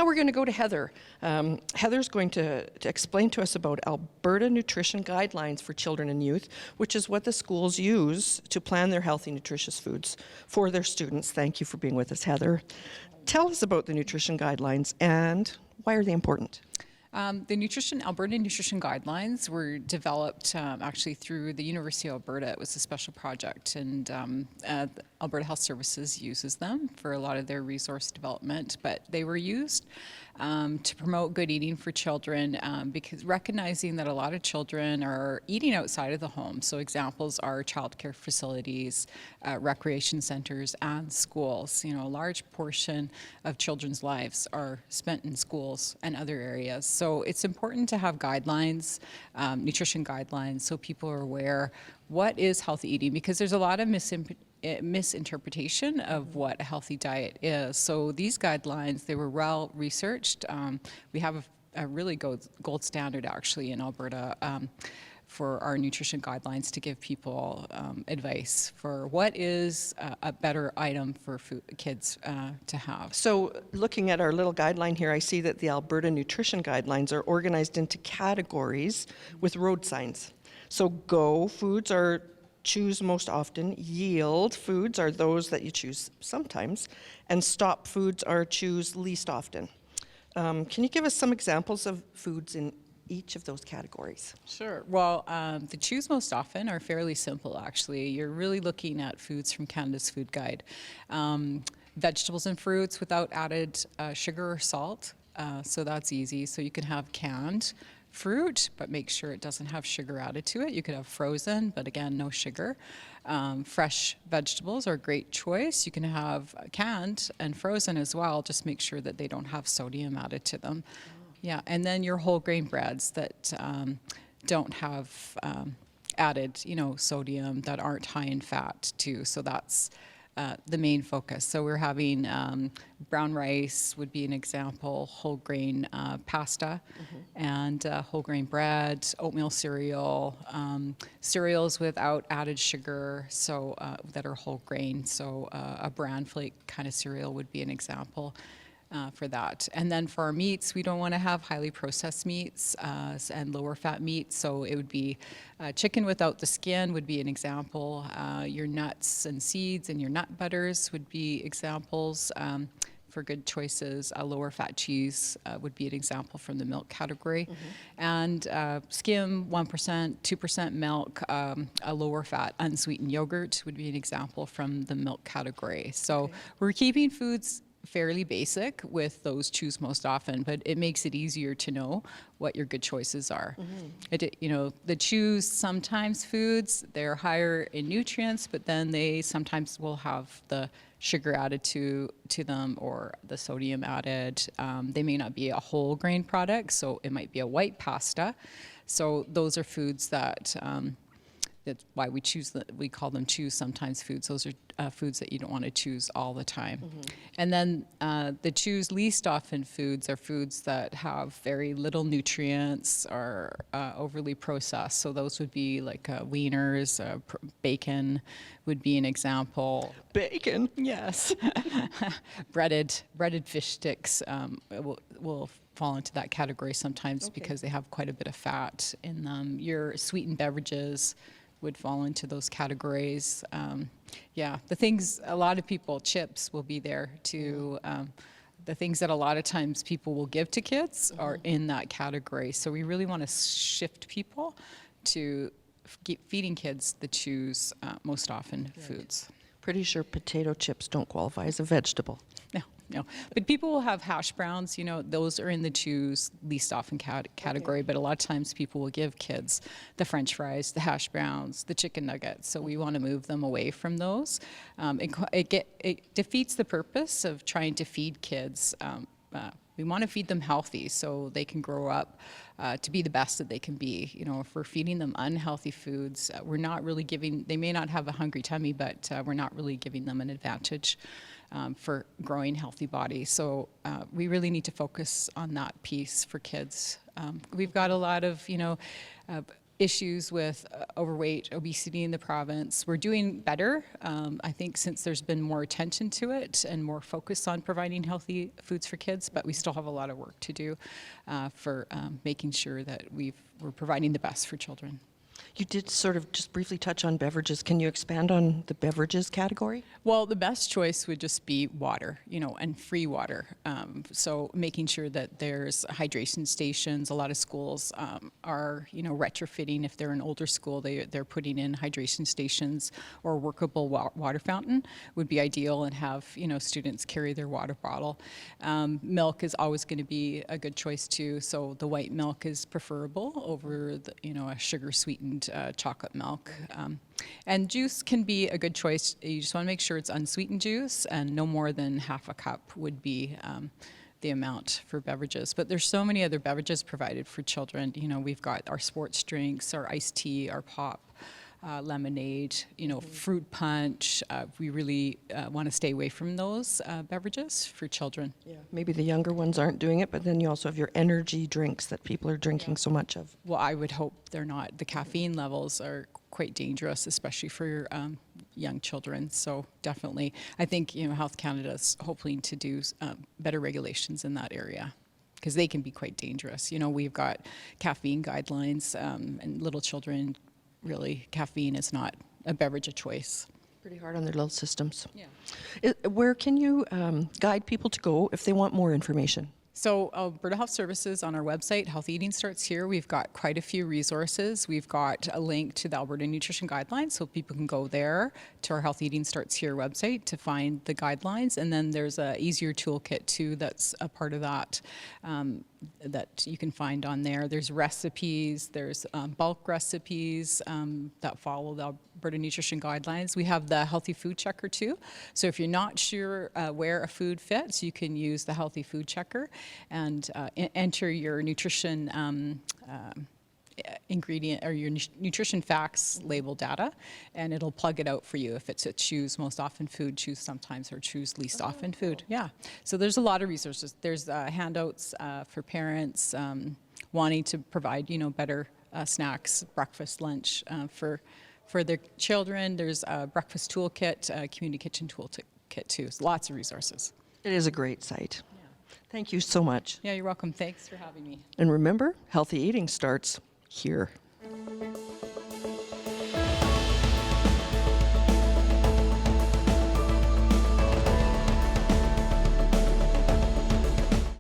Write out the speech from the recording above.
Now we're going to go to Heather. Heather's going to explain to us about Alberta Nutrition Guidelines for Children and Youth, which is what the schools use to plan their healthy, nutritious foods for their students. Thank you for being with us, Heather. Tell us about the nutrition guidelines and why are they important? The Alberta Nutrition Guidelines were developed actually through the University of Alberta. It was a special project, and Alberta Health Services uses them for a lot of their resource development, but they were used to promote good eating for children because recognizing that a lot of children are eating outside of the home. So examples are childcare facilities, recreation centers, and schools. You know, a large portion of children's lives are spent in schools and other areas. So it's important to have guidelines, nutrition guidelines, so people are aware what is healthy eating, because there's a lot of misinterpretation of what a healthy diet is. So these guidelines, they were well researched. We have a really gold standard actually in Alberta for our nutrition guidelines to give people advice for what is a better item for kids to have. So looking at our little guideline here, I see that the Alberta Nutrition Guidelines are organized into categories with road signs. So go foods are choose most often, yield foods are those that you choose sometimes, and stop foods are choose least often. Can you give us some examples of foods in each of those categories? Sure. Well, the choose most often are fairly simple, actually. You're really looking at foods from Canada's Food Guide. Vegetables and fruits without added sugar or salt, so that's easy. So you can have canned fruit, but make sure it doesn't have sugar added to it. You could have frozen, but again, no sugar. Fresh vegetables are a great choice. You can have canned and frozen as well. Just make sure that they don't have sodium added to them. Yeah, and then your whole grain breads that don't have added, sodium, that aren't high in fat too. So that's the main focus. So we're having brown rice would be an example, whole grain pasta, and whole grain bread, oatmeal cereal, cereals without added sugar, so that are whole grain. So a bran flake kind of cereal would be an example. For that. And then for our meats, we don't want to have highly processed meats and lower fat meats. So it would be chicken without the skin would be an example. Your nuts and seeds and your nut butters would be examples for good choices. A lower fat cheese would be an example from the milk category. And skim, 1%, 2% milk, a lower fat unsweetened yogurt would be an example from the milk category. So we're keeping foods fairly basic with those choose most often, but it makes it easier to know what your good choices are. The choose sometimes foods, they're higher in nutrients, but then they sometimes will have the sugar added to them or the sodium added. They may not be a whole grain product, so it might be a white pasta. So those are foods that that's why we call them choose sometimes foods. Those are foods that you don't want to choose all the time. And then the choose least often foods are foods that have very little nutrients or overly processed. So those would be like wieners, bacon would be an example. Bacon? Yes. breaded fish sticks will fall into that category sometimes because they have quite a bit of fat in them. Your sweetened beverages would fall into those categories. The things, a lot of people, chips will be there too. The things that a lot of times people will give to kids are in that category. So we really want to shift people to feeding kids the choose most often foods. Pretty sure potato chips don't qualify as a vegetable. No. But people will have hash browns, those are in the choose least often category, but a lot of times people will give kids the French fries, the hash browns, the chicken nuggets, so we want to move them away from those. It defeats the purpose of trying to feed kids. We want to feed them healthy so they can grow up to be the best that they can be. If we're feeding them unhealthy foods, we're not really they may not have a hungry tummy, but we're not really giving them an advantage for growing healthy bodies. So we really need to focus on that piece for kids. We've got a lot of, issues with overweight, obesity in the province. We're doing better, I think, since there's been more attention to it and more focus on providing healthy foods for kids, but we still have a lot of work to do for making sure that we're providing the best for children. You did sort of just briefly touch on beverages. Can you expand on the beverages category? Well, the best choice would just be water, and free water. So making sure that there's hydration stations. A lot of schools are, retrofitting. If they're an older school, they're putting in hydration stations, or a workable water fountain would be ideal, and have, students carry their water bottle. Milk is always going to be a good choice too. So the white milk is preferable over the, a sugar-sweetened chocolate milk. And juice can be a good choice. You just want to make sure it's unsweetened juice, and no more than half a cup would be the amount for beverages. But there's so many other beverages provided for children. We've got our sports drinks, our iced tea, our pop, lemonade, fruit punch. We really want to stay away from those beverages for children. Yeah. Maybe the younger ones aren't doing it, but then you also have your energy drinks that people are drinking so much of. Well, I would hope they're not. The caffeine levels are quite dangerous, especially for young children. So definitely, I think Health Canada is hoping to do better regulations in that area, because they can be quite dangerous. We've got caffeine guidelines, and little children, really, caffeine is not a beverage of choice. Pretty hard on their little systems. Yeah. Where can you guide people to go if they want more information? So Alberta Health Services, on our website, Healthy Eating Starts Here, we've got quite a few resources. We've got a link to the Alberta Nutrition Guidelines, so people can go there to our Healthy Eating Starts Here website to find the guidelines. And then there's a easier toolkit too that's a part of that, that you can find on there. There's recipes, there's bulk recipes that follow the Alberta Nutrition Guidelines. We have the Healthy Food Checker too. So if you're not sure where a food fits, you can use the Healthy Food Checker and enter your nutrition ingredient or your nutrition facts label data, and it'll plug it out for you if it's a choose most often food, choose sometimes, or choose least often food. Yeah, so there's a lot of resources. There's handouts for parents wanting to provide better snacks, breakfast, lunch for their children. There's a breakfast toolkit, community kitchen toolkit too. So lots of resources. It is a great site. Thank you so much. Yeah, you're welcome. Thanks for having me. And remember, healthy eating starts here.